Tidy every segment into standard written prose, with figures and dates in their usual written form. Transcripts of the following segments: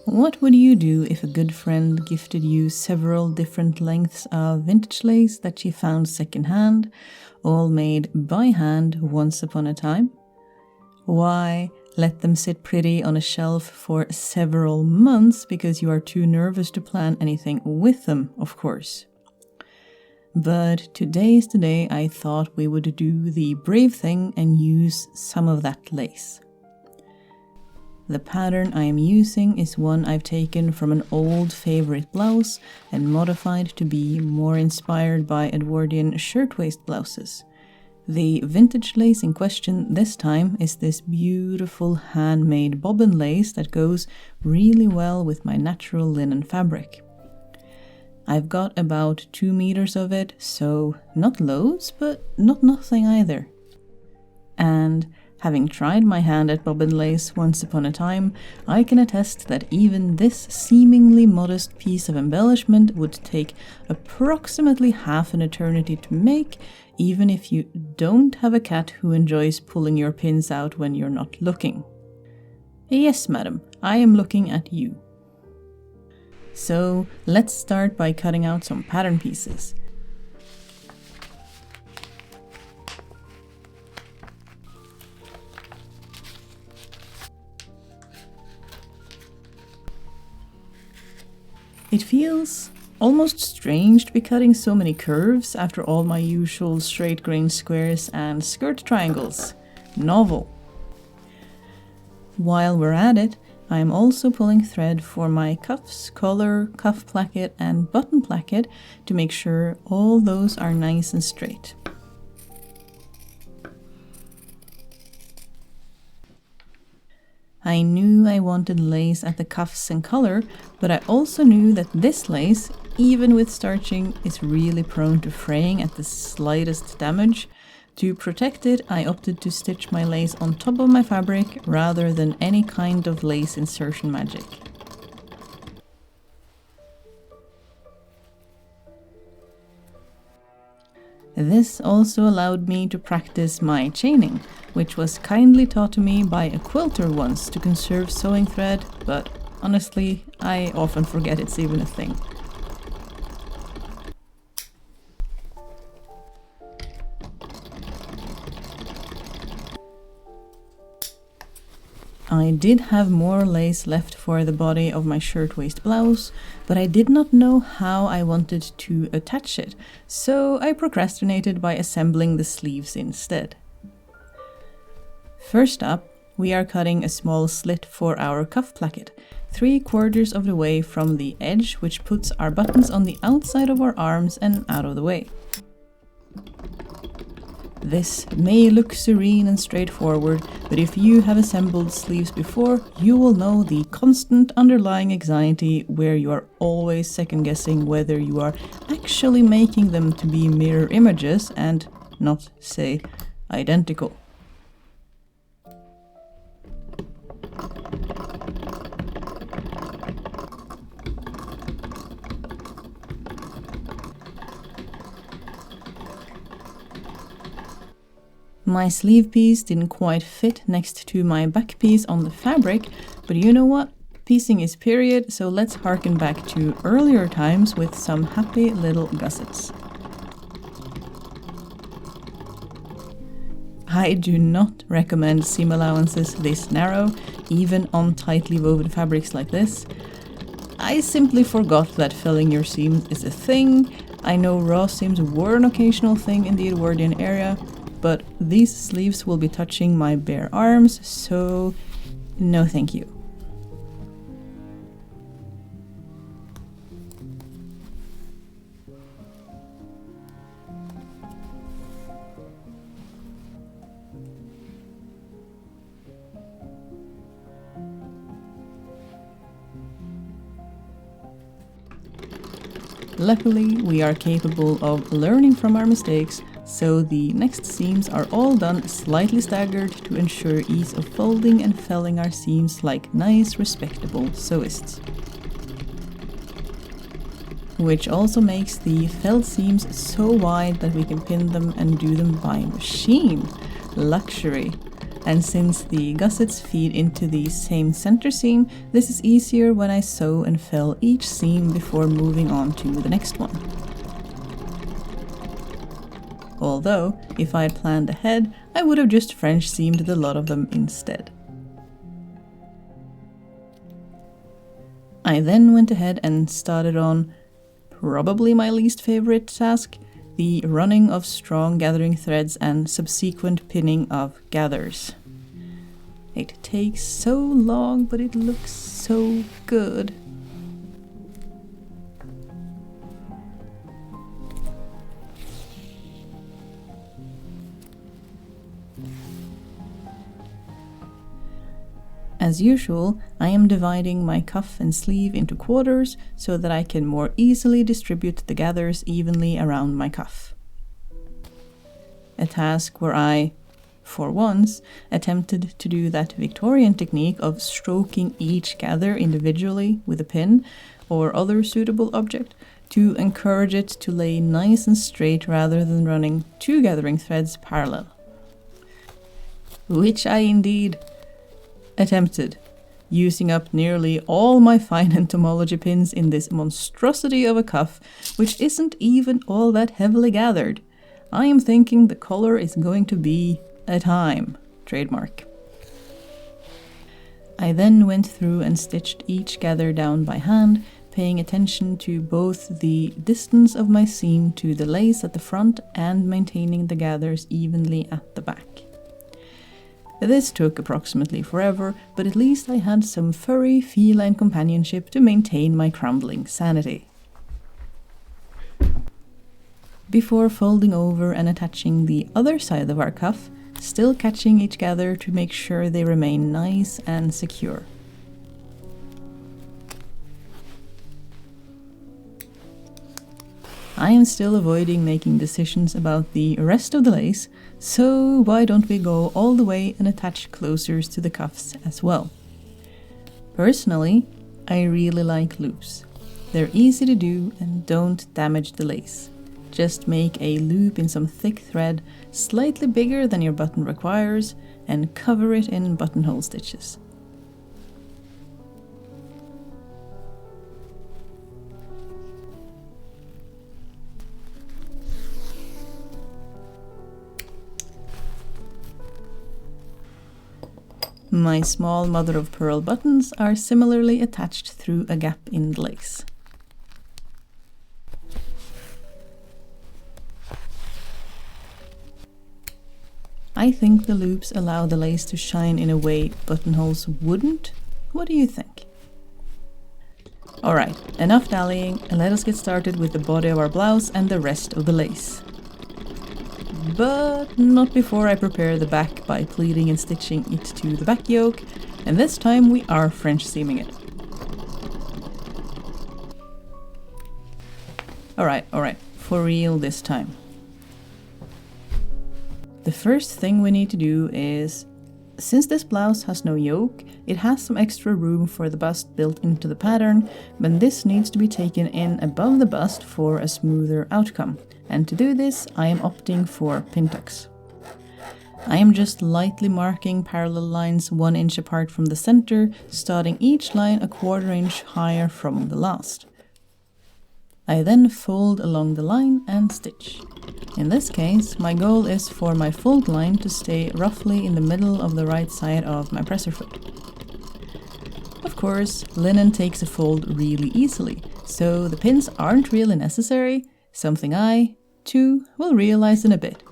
What would you do if a good friend gifted you several different lengths of vintage lace that she found secondhand, all made by hand once upon a time? Why, let them sit pretty on a shelf for several months because you are too nervous to plan anything with them, of course. But today is the day I thought we would do the brave thing and use some of that lace. The pattern I am using is one I've taken from an old favorite blouse and modified to be more inspired by Edwardian shirtwaist blouses. The vintage lace in question this time is this beautiful handmade bobbin lace that goes really well with my natural linen fabric. I've got about 2 meters of it, so not loads, but not nothing either. And having tried my hand at bobbin lace once upon a time, I can attest that even this seemingly modest piece of embellishment would take approximately half an eternity to make, even if you don't have a cat who enjoys pulling your pins out when you're not looking. Yes, madam, I am looking at you. So let's start by cutting out some pattern pieces. It feels almost strange to be cutting so many curves after all my usual straight grain squares and skirt triangles. Novel. While we're at it, I am also pulling thread for my cuffs, collar, cuff placket and button placket to make sure all those are nice and straight. I knew I wanted lace at the cuffs and collar, but I also knew that this lace, even with starching, is really prone to fraying at the slightest damage. To protect it, I opted to stitch my lace on top of my fabric rather than any kind of lace insertion magic. This also allowed me to practice my chaining, which was kindly taught to me by a quilter once to conserve sewing thread, but honestly, I often forget it's even a thing. I did have more lace left for the body of my shirtwaist blouse, but I did not know how I wanted to attach it, so I procrastinated by assembling the sleeves instead. First up, we are cutting a small slit for our cuff placket, 3/4 of the way from the edge, which puts our buttons on the outside of our arms and out of the way. This may look serene and straightforward, but if you have assembled sleeves before, you will know the constant underlying anxiety where you are always second-guessing whether you are actually making them to be mirror images and not, say, identical. My sleeve piece didn't quite fit next to my back piece on the fabric, but you know what? Piecing is period, so let's harken back to earlier times with some happy little gussets. I do not recommend seam allowances this narrow, even on tightly woven fabrics like this. I simply forgot that filling your seams is a thing. I know raw seams were an occasional thing in the Edwardian area, but these sleeves will be touching my bare arms, so no thank you. Luckily, we are capable of learning from our mistakes, so the next seams are all done slightly staggered to ensure ease of folding and felling our seams like nice, respectable sewists. which also makes the felt seams so wide that we can pin them and do them by machine. Luxury. And since the gussets feed into the same center seam, this is easier when I sew and fill each seam before moving on to the next one. Although, if I had planned ahead, I would have just French seamed the lot of them instead. I then went ahead and started on probably my least favorite task, the running of strong gathering threads and subsequent pinning of gathers. It takes so long, but it looks so good. As usual, I am dividing my cuff and sleeve into quarters so that I can more easily distribute the gathers evenly around my cuff. A task where I, for once, attempted to do that Victorian technique of stroking each gather individually with a pin or other suitable object to encourage it to lay nice and straight rather than running two gathering threads parallel. Which I indeed attempted, using up nearly all my fine entomology pins in this monstrosity of a cuff, which isn't even all that heavily gathered. I am thinking the color is going to be a time. Trademark. I then went through and stitched each gather down by hand, paying attention to both the distance of my seam to the lace at the front and maintaining the gathers evenly at the back. This took approximately forever, but at least I had some furry feline companionship to maintain my crumbling sanity. Before folding over and attaching the other side of our cuff, still catching each gather to make sure they remain nice and secure. I am still avoiding making decisions about the rest of the lace, so why don't we go all the way and attach closures to the cuffs as well? Personally, I really like loops. They're easy to do and don't damage the lace. Just make a loop in some thick thread, slightly bigger than your button requires, and cover it in buttonhole stitches. My small mother-of-pearl buttons are similarly attached through a gap in the lace. I think the loops allow the lace to shine in a way buttonholes wouldn't. What do you think? Alright, enough dallying, and let us get started with the body of our blouse and the rest of the lace. But not before I prepare the back by pleating and stitching it to the back yoke, and this time we are French seaming it. Alright, for real this time. The first thing we need to do is, since this blouse has no yoke, it has some extra room for the bust built into the pattern, but this needs to be taken in above the bust for a smoother outcome. And to do this, I am opting for pin tucks. I am just lightly marking parallel lines 1 inch apart from the center, starting each line a 1/4 inch higher from the last. I then fold along the line and stitch. In this case, my goal is for my fold line to stay roughly in the middle of the right side of my presser foot. Of course, linen takes a fold really easily, so the pins aren't really necessary, something I, too, will realize in a bit.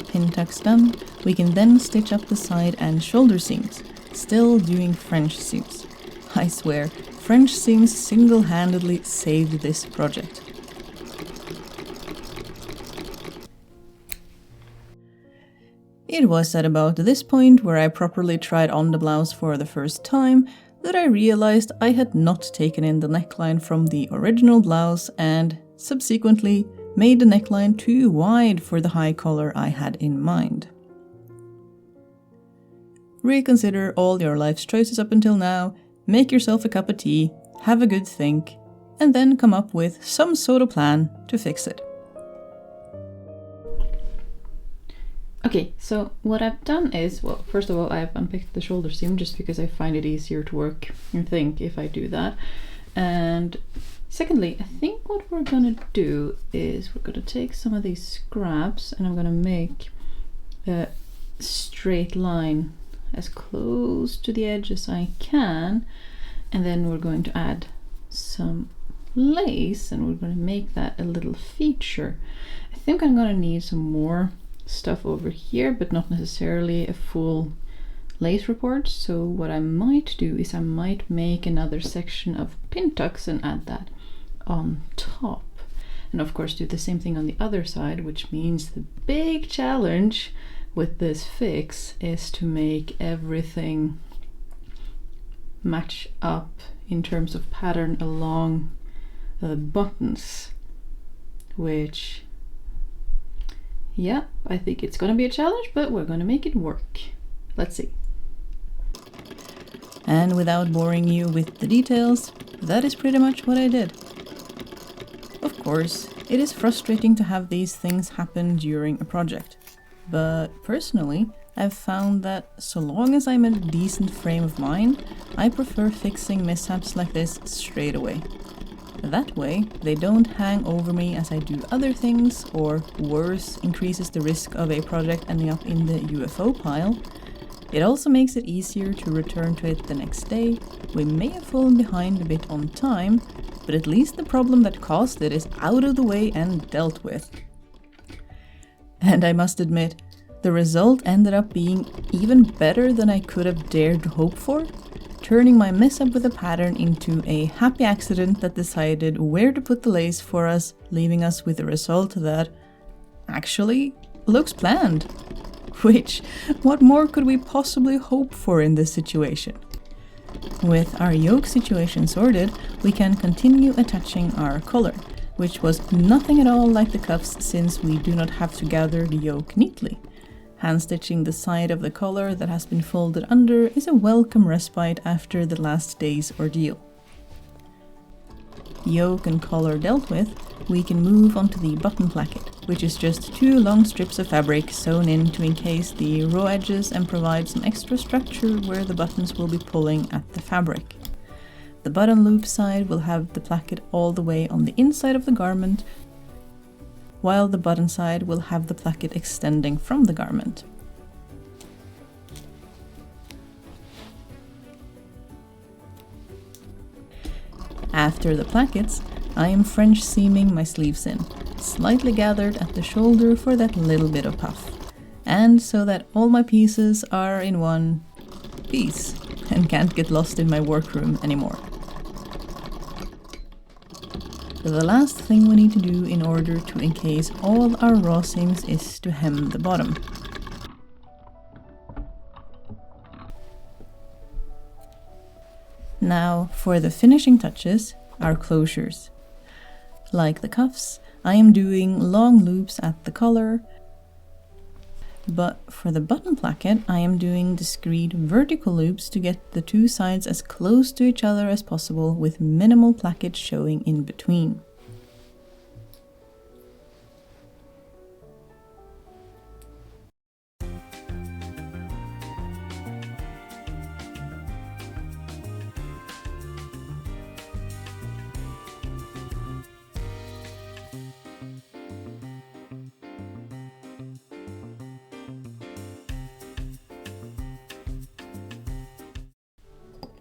Pin tucks done, we can then stitch up the side and shoulder seams, still doing French seams. I swear, French seams single-handedly saved this project. It was at about this point where I properly tried on the blouse for the first time that I realized I had not taken in the neckline from the original blouse and, subsequently, made the neckline too wide for the high collar I had in mind. reconsider all your life's choices up until now, make yourself a cup of tea, have a good think, and then come up with some sort of plan to fix it. Okay, so what I've done is, well, first of all, I've unpicked the shoulder seam just because I find it easier to work and think if I do that. And secondly, I think what we're gonna do is we're gonna take some of these scraps and I'm gonna make a straight line as close to the edge as I can, and then we're going to add some lace and we're going to make that a little feature. I think I'm going to need some more stuff over here, but not necessarily a full lace report. So what I might do is I might make another section of pin tucks and add that on top, and of course do the same thing on the other side, which means the big challenge with this fix is to make everything match up in terms of pattern along the buttons, which, yeah, I think it's gonna be a challenge, but we're gonna make it work. Let's see. And without boring you with the details, that is pretty much what I did. Of course, it is frustrating to have these things happen during a project. But personally, I've found that so long as I'm in a decent frame of mind, I prefer fixing mishaps like this straight away. That way, they don't hang over me as I do other things, or worse, increases the risk of a project ending up in the UFO pile. It also makes it easier to return to it the next day. We may have fallen behind a bit on time, but at least the problem that caused it is out of the way and dealt with. And I must admit, the result ended up being even better than I could have dared to hope for, turning my mishap with a pattern into a happy accident that decided where to put the lace for us, leaving us with a result that actually looks planned. Which, what more could we possibly hope for in this situation? With our yoke situation sorted, we can continue attaching our collar, which was nothing at all like the cuffs since we do not have to gather the yoke neatly. Hand-stitching the side of the collar that has been folded under is a welcome respite after the last day's ordeal. Yoke and collar dealt with, we can move on to the button placket, which is just 2 long strips of fabric sewn in to encase the raw edges and provide some extra structure where the buttons will be pulling at the fabric. The button loop side will have the placket all the way on the inside of the garment, while the button side will have the placket extending from the garment. After the plackets, I am French seaming my sleeves in, slightly gathered at the shoulder for that little bit of puff, and so that all my pieces are in one piece and can't get lost in my workroom anymore. The last thing we need to do in order to encase all our raw seams is to hem the bottom. Now for the finishing touches, our closures. Like the cuffs, I am doing long loops at the collar, but for the button placket I am doing discrete vertical loops to get the 2 sides as close to each other as possible with minimal placket showing in between.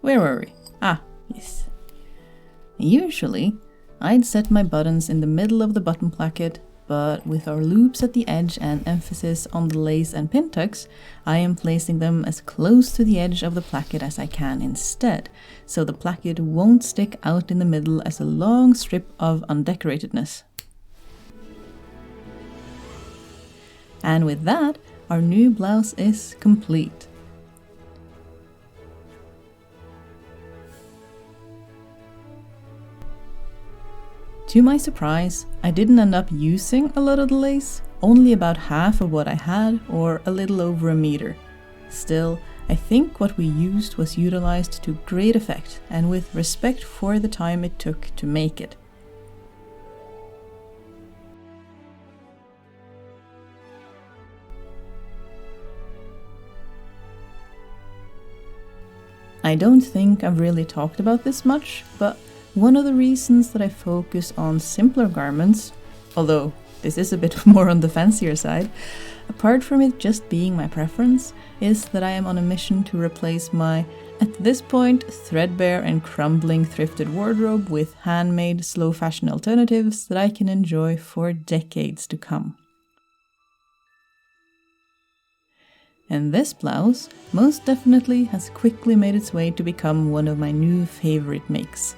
Where were we? Ah, yes. Usually, I'd set my buttons in the middle of the button placket, but with our loops at the edge and emphasis on the lace and pin tucks, I am placing them as close to the edge of the placket as I can instead, so the placket won't stick out in the middle as a long strip of undecoratedness. And with that, our new blouse is complete. To my surprise, I didn't end up using a lot of the lace, only about half of what I had, or a little over a meter. Still, I think what we used was utilized to great effect and with respect for the time it took to make it. I don't think I've really talked about this much, but one of the reasons that I focus on simpler garments, although this is a bit more on the fancier side, apart from it just being my preference, is that I am on a mission to replace my, at this point, threadbare and crumbling thrifted wardrobe with handmade, slow fashion alternatives that I can enjoy for decades to come. And this blouse most definitely has quickly made its way to become one of my new favorite makes.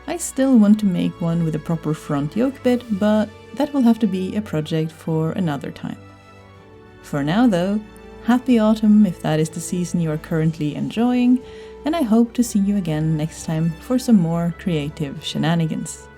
I still want to make one with a proper front yoke bit, but that will have to be a project for another time. For now though, happy autumn if that is the season you are currently enjoying, and I hope to see you again next time for some more creative shenanigans.